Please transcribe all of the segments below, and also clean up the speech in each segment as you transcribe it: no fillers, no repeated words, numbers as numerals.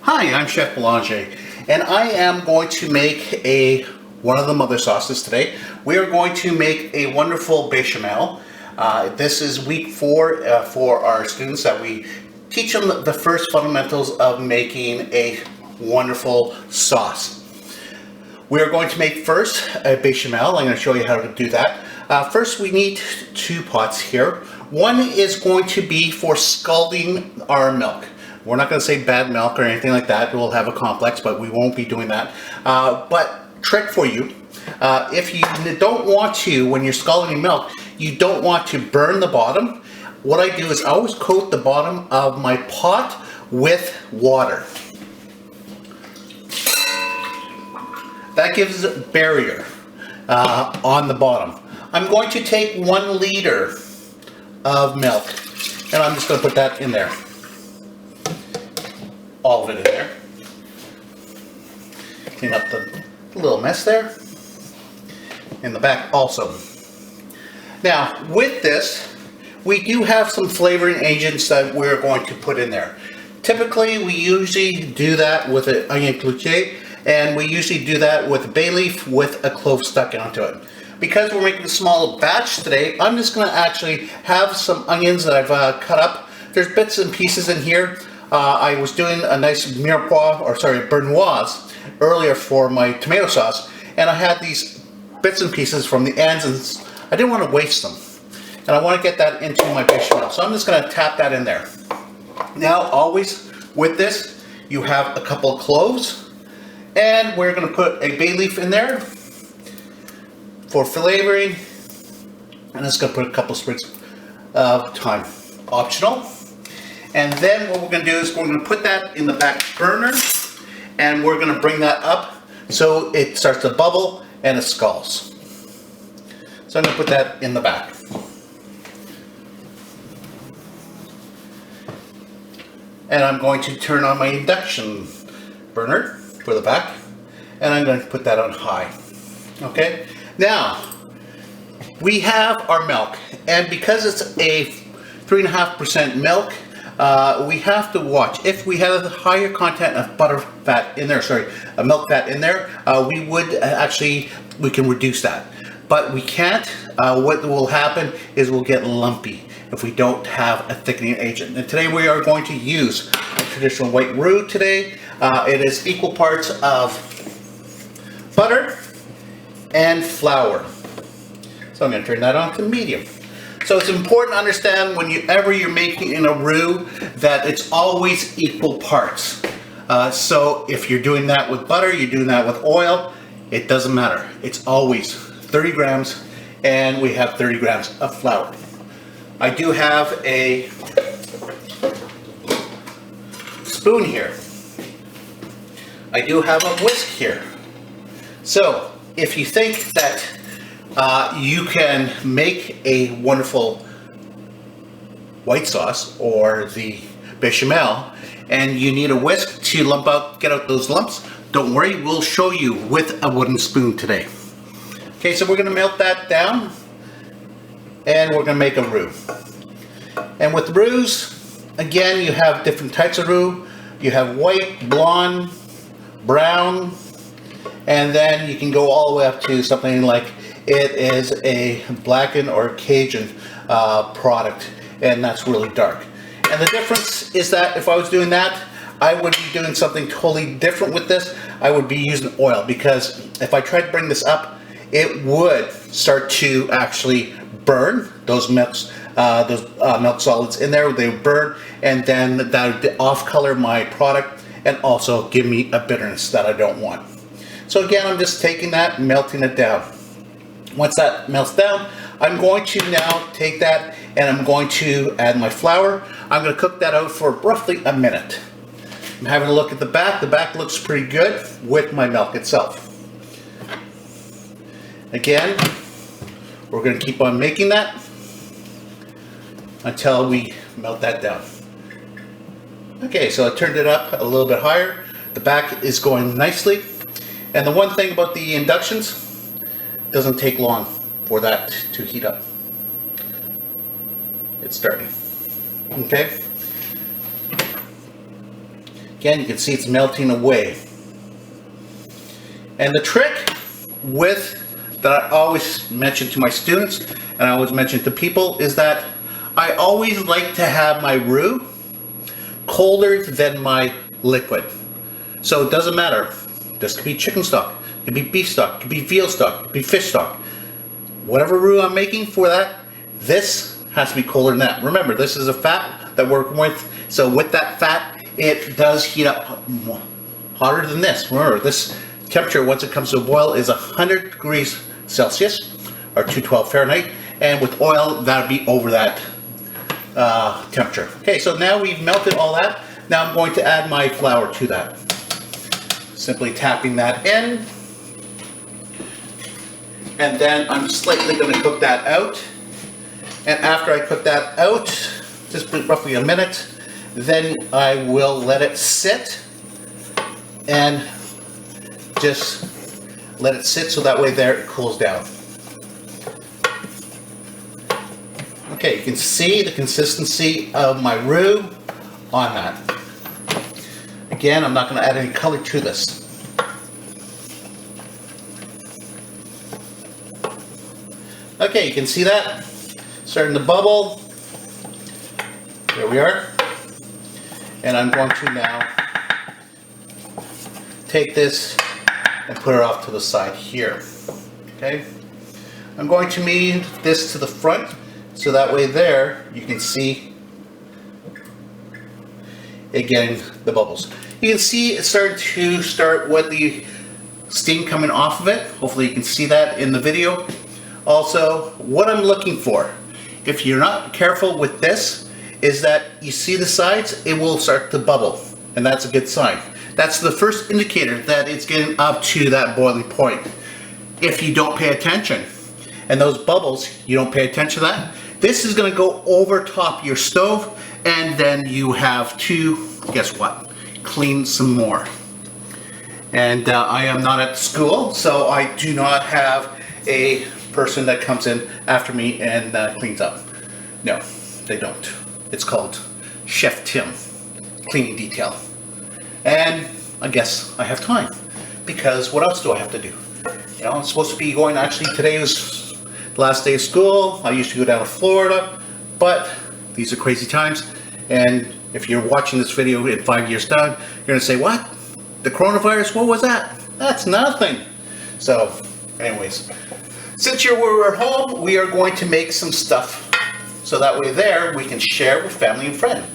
Hi, I'm Chef Belanger, and I am going to make one of the mother sauces today. We are going to make a wonderful bechamel. This is week 4 for our students that we teach them the first fundamentals of making a wonderful sauce. We are going to make first a bechamel. I'm going to show you how to do that. First, we need 2 pots here. One is going to be for scalding our milk. We're not going to say bad milk or anything like that. We'll have a complex, but we won't be doing that. But trick for you, if you don't want to, when you're scalding your milk, you don't want to burn the bottom. What I do is I always coat the bottom of my pot with water. That gives a barrier on the bottom. I'm going to take 1 liter of milk, and I'm just going to put that in there. All of it in there. Clean up the little mess there. In the back also. Now, with this, we do have some flavoring agents that we're going to put in there. Typically, we usually do that with an onion cloutier, and we usually do that with a bay leaf with a clove stuck onto it. Because we're making a small batch today, I'm just going to actually have some onions that I've cut up. There's bits and pieces in here. I was doing a nice Bernoise earlier for my tomato sauce, and I had these bits and pieces from the ends, and I didn't want to waste them. And I want to get that into my bechamel, so I'm just going to tap that in there. Now, always with this, you have a couple of cloves, and we're going to put a bay leaf in there for flavoring, and it's going to put a couple sprigs of thyme, optional. And then what we're going to do is we're going to put that in the back burner, and we're going to bring that up so it starts to bubble and it scalds. So I'm going to put that in the back. And I'm going to turn on my induction burner for the back, and I'm going to put that on high. Okay, now we have our milk, and because it's a 3.5% milk, we have to watch. If we have a higher content of butter fat in there, milk fat in there, we would we can reduce that. But we can't. What will happen is we'll get lumpy if we don't have a thickening agent. And today we are going to use a traditional white roux today. It is equal parts of butter and flour. So I'm going to turn that on to medium. So it's important to understand whenever you're making in a roux that it's always equal parts. So if you're doing that with butter, you're doing that with oil, it doesn't matter. It's always 30 grams, and we have 30 grams of flour. I do have a spoon here. I do have a whisk here. So if you think that you can make a wonderful white sauce or the bechamel, and you need a whisk to get out those lumps, don't worry, we'll show you with a wooden spoon today. Okay, so we're going to melt that down, and we're going to make a roux. And with roux, again, you have different types of roux. You have white, blonde, brown, and then you can go all the way up to something like it is a blackened or Cajun product, and that's really dark. And the difference is that if I was doing that, I would be doing something totally different with this. I would be using oil, because if I tried to bring this up, it would start to actually burn those milk solids in there. They would burn, and then that would off-color my product and also give me a bitterness that I don't want. So again, I'm just taking that and melting it down. Once that melts down, I'm going to now take that and I'm going to add my flour. I'm going to cook that out for roughly a minute. I'm having a look at the back. The back looks pretty good with my milk itself. Again, we're going to keep on making that until we melt that down. Okay, so I turned it up a little bit higher. The back is going nicely. And the one thing about the inductions, it doesn't take long for that to heat up. It's starting. Okay. Again, you can see it's melting away. And the trick with that I always mention to my students, and I always mention to people, is that I always like to have my roux colder than my liquid. So it doesn't matter. This could be chicken stock, it could be beef stock, it could be veal stock, it could be fish stock. Whatever roux I'm making for that, this has to be colder than that. Remember, this is a fat that we're working with, so with that fat, it does heat up hotter than this. Remember, this temperature, once it comes to a boil, is 100 degrees Celsius, or 212 Fahrenheit, and with oil, that would be over that temperature. Okay, so now we've melted all that. Now I'm going to add my flour to that. Simply tapping that in. And then I'm slightly going to cook that out. And after I cook that out, just roughly a minute, then I will let it sit and just let it sit so that way there it cools down. Okay, you can see the consistency of my roux on that. Again, I'm not going to add any color to this. Okay, you can see that starting to bubble. There we are. And I'm going to now take this and put it off to the side here. Okay, I'm going to move this to the front so that way there you can see it getting the bubbles. You can see it's starting to start with the steam coming off of it. Hopefully you can see that in the video. Also, what I'm looking for, if you're not careful with this, is that you see the sides, it will start to bubble, and that's a good sign. That's the first indicator that it's getting up to that boiling point. If you don't pay attention, and those bubbles, you don't pay attention to that, this is going to go over top your stove, and then you have to, guess what, clean some more. And I am not at school, so I do not have a person that comes in after me and cleans up. No, they don't. It's called Chef Tim, cleaning detail. And I guess I have time, because what else do I have to do? You know, I'm supposed to be going, actually today was the last day of school. I used to go down to Florida, but these are crazy times. And if you're watching this video in 5 years down, you're gonna say, what? The coronavirus, what was that? That's nothing. So anyways, since we're at home, we are going to make some stuff. So that way there, we can share with family and friend.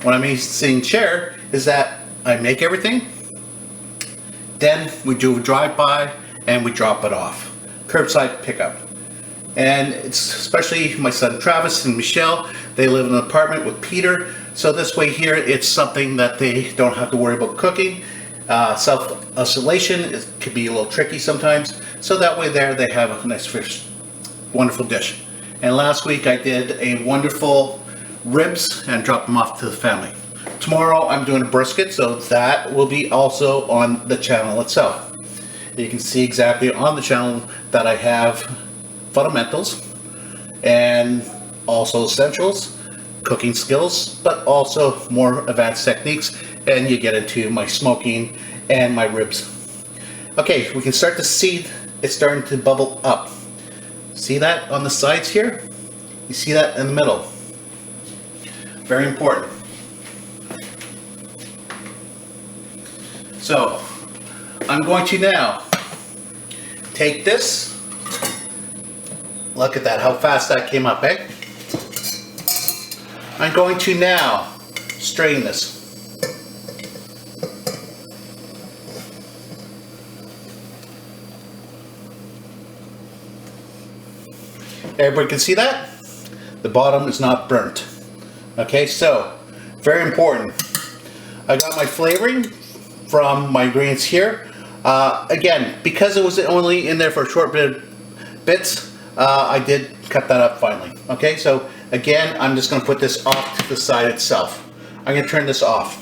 What I mean saying share is that I make everything, then we do a drive-by and we drop it off. Curbside pickup. And it's especially my son Travis and Michelle, they live in an apartment with Peter. So this way here, it's something that they don't have to worry about cooking. Self-isolation could be a little tricky sometimes. So that way there, they have a nice fish, wonderful dish. And last week I did a wonderful ribs and dropped them off to the family. Tomorrow I'm doing a brisket, so that will be also on the channel itself. You can see exactly on the channel that I have fundamentals and also essentials, cooking skills, but also more advanced techniques, and you get into my smoking and my ribs. Okay, we can start to see it's starting to bubble up. See that on the sides here? You see that in the middle? Very important. So, I'm going to now take this. Look at that, how fast that came up, eh? I'm going to now strain this. Everybody can see that? The bottom is not burnt. Okay, so, very important. I got my flavoring from my ingredients here. Again, because it was only in there for a short bits, I did cut that up finally. Okay, so again, I'm just going to put this off to the side itself. I'm going to turn this off.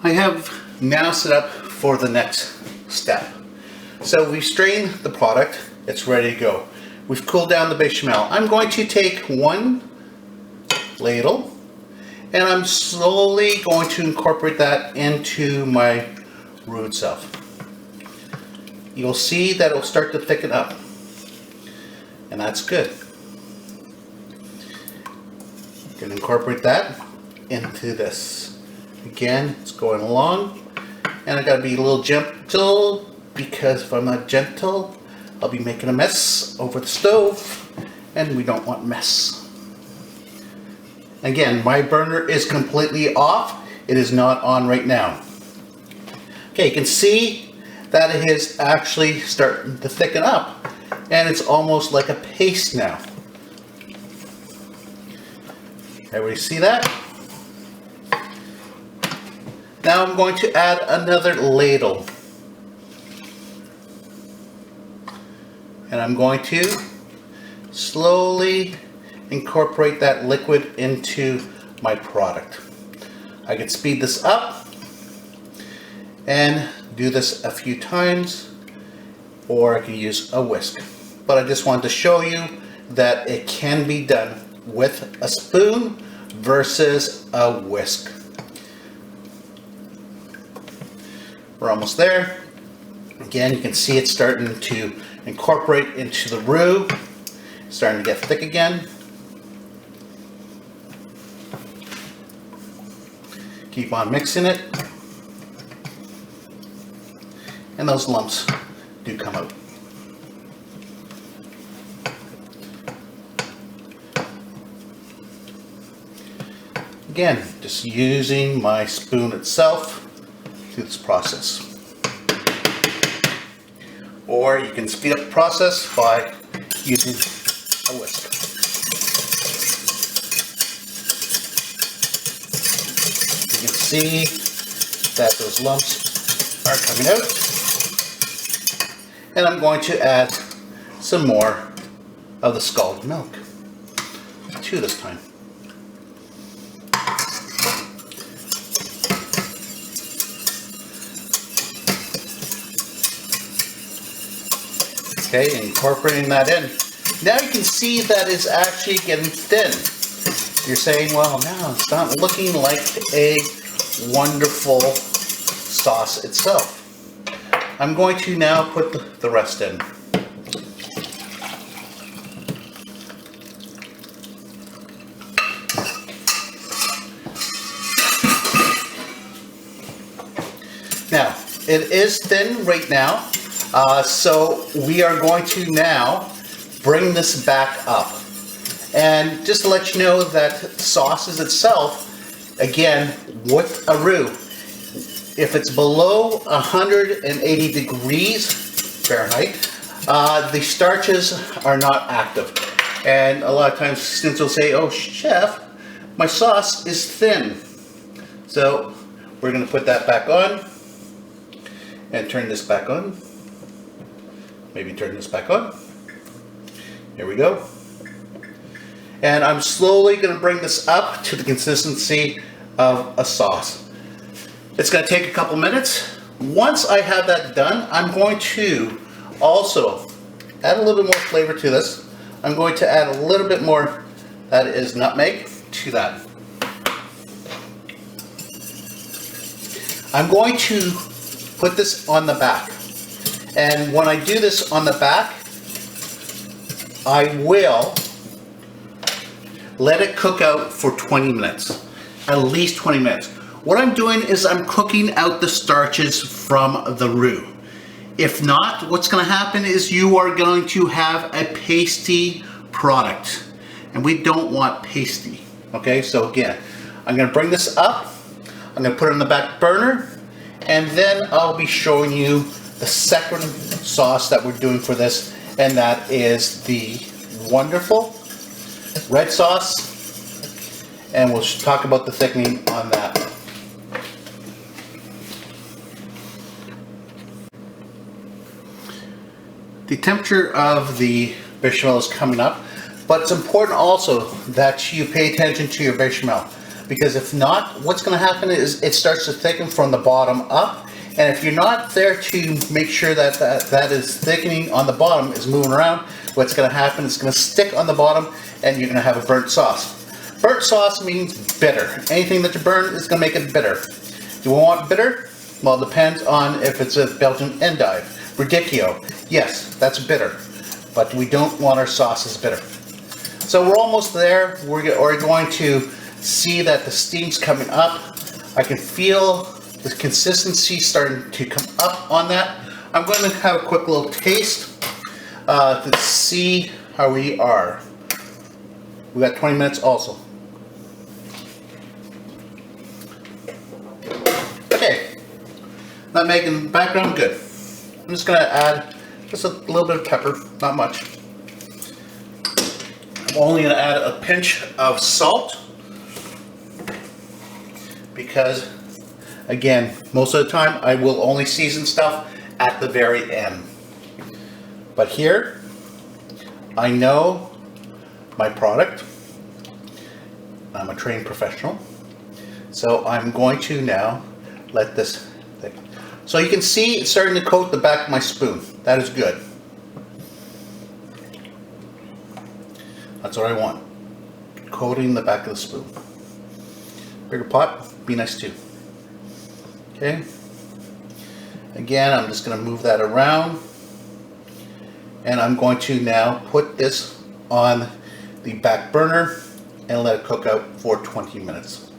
I have now set up for the next step. So we've strained the product, it's ready to go. we've cooled down the bechamel. I'm going to take one ladle and I'm slowly going to incorporate that into my roux itself. You'll see that it'll start to thicken up, and that's good. You can incorporate that into this. Again, it's going along, and I gotta be a little gentle, because if I'm not gentle, I'll be making a mess over the stove, and we don't want mess. Again, my burner is completely off. It is not on right now. Okay, you can see that it is actually starting to thicken up, and it's almost like a paste now. Everybody see that? Now I'm going to add another ladle. And I'm going to slowly incorporate that liquid into my product. I can speed this up and do this a few times, or I can use a whisk. But I just wanted to show you that it can be done with a spoon versus a whisk. We're almost there. Again, you can see it starting to incorporate into the roux. It's starting to get thick again. Keep on mixing it. And those lumps do come out. Again, just using my spoon itself through this process. Or you can speed up the process by using a whisk. You can see that those lumps are coming out. And I'm going to add some more of the scalded milk. 2 this time. Okay, incorporating that in. Now you can see that it's actually getting thin. You're saying, well, now it's not looking like a wonderful sauce itself. I'm going to now put the rest in. Now, it is thin right now. So we are going to now bring this back up. And just to let you know that sauces itself, again, with a roux, if it's below 180 degrees Fahrenheit, the starches are not active. And a lot of times students will say, oh chef, my sauce is thin. So we're going to put that back on and turn this back on. Maybe turn this back on. Here we go. And I'm slowly going to bring this up to the consistency of a sauce. It's going to take a couple minutes. Once I have that done, I'm going to also add a little bit more flavor to this. I'm going to add a little bit more, that is nutmeg, to that. I'm going to put this on the back. And when I do this on the back, I will let it cook out for 20 minutes, at least 20 minutes. What I'm doing is I'm cooking out the starches from the roux. If not, what's going to happen is you are going to have a pasty product, and we don't want pasty. Okay, so again, I'm going to bring this up, I'm going to put it on the back burner, and then I'll be showing you the second sauce that we're doing for this, and that is the wonderful red sauce, and we'll talk about the thickening on that. The temperature of the bechamel is coming up, but it's important also that you pay attention to your bechamel, because if not, what's going to happen is it starts to thicken from the bottom up, And if you're not there to make sure that that is thickening on the bottom, is moving around, what's going to happen is it's going to stick on the bottom and you're going to have a burnt sauce. Burnt sauce means bitter. Anything that you burn is going to make it bitter. Do we want bitter? Well, it depends on if it's a Belgian endive. Radicchio, yes, that's bitter. But we don't want our sauces bitter. So we're almost there. We're going to see that the steam's coming up. I can feel the consistency starting to come up on that. I'm going to have a quick little taste to see how we are. We got 20 minutes also. Okay, nutmeg in the background, good. I'm just going to add just a little bit of pepper, not much. I'm only going to add a pinch of salt because, again, most of the time I will only season stuff at the very end. But here, I know my product. I'm a trained professional. So I'm going to now let this thick. So you can see it's starting to coat the back of my spoon. That is good. That's what I want. Coating the back of the spoon. Bigger pot, be nice too. Okay. Again, I'm just going to move that around. And I'm going to now put this on the back burner and let it cook out for 20 minutes.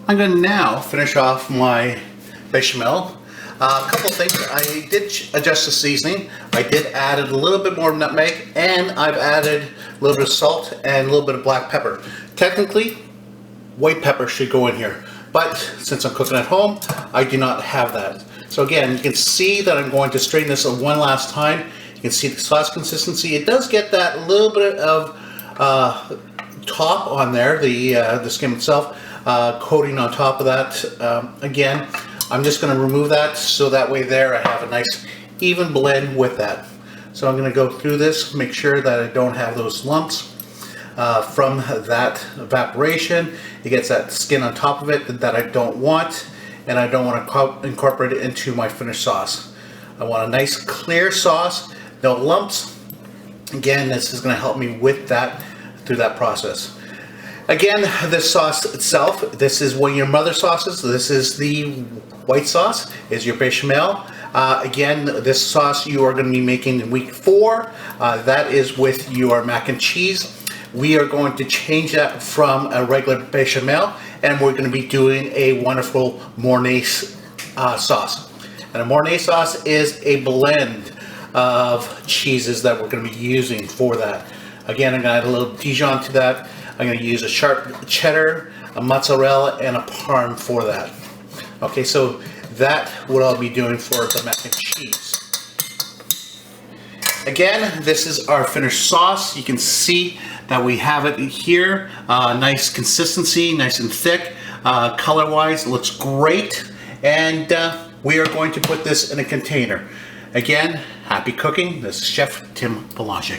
I'm going to now finish off my bechamel. A couple of things. I did adjust the seasoning. I did add a little bit more nutmeg, and I've added a little bit of salt and a little bit of black pepper. Technically, white pepper should go in here, but since I'm cooking at home, I do not have that. So again, you can see that I'm going to strain this one last time. You can see the sauce consistency. It does get that little bit of top on there, the skim itself. Coating on top of that. Again, I'm just going to remove that so that way there I have a nice even blend with that. So I'm going to go through this, make sure that I don't have those lumps from that evaporation. It gets that skin on top of it that I don't want, and I don't want to incorporate it into my finished sauce. I want a nice clear sauce, no lumps. Again, this is going to help me with that through that process. Again, this sauce itself, this is one of your mother sauces. This is the white sauce, is your bechamel. Again, this sauce you are going to be making in week 4. That is with your mac and cheese. We are going to change that from a regular bechamel, and we're going to be doing a wonderful Mornay sauce. And a Mornay sauce is a blend of cheeses that we're going to be using for that. Again, I'm going to add a little Dijon to that. I'm going to use a sharp cheddar, a mozzarella, and a parm for that. Okay, so that what I'll be doing for the mac and cheese. Again, this is our finished sauce. You can see that we have it here. Nice consistency, nice and thick. Color-wise, looks great. And we are going to put this in a container. Again, happy cooking. This is Chef Tim Belanger.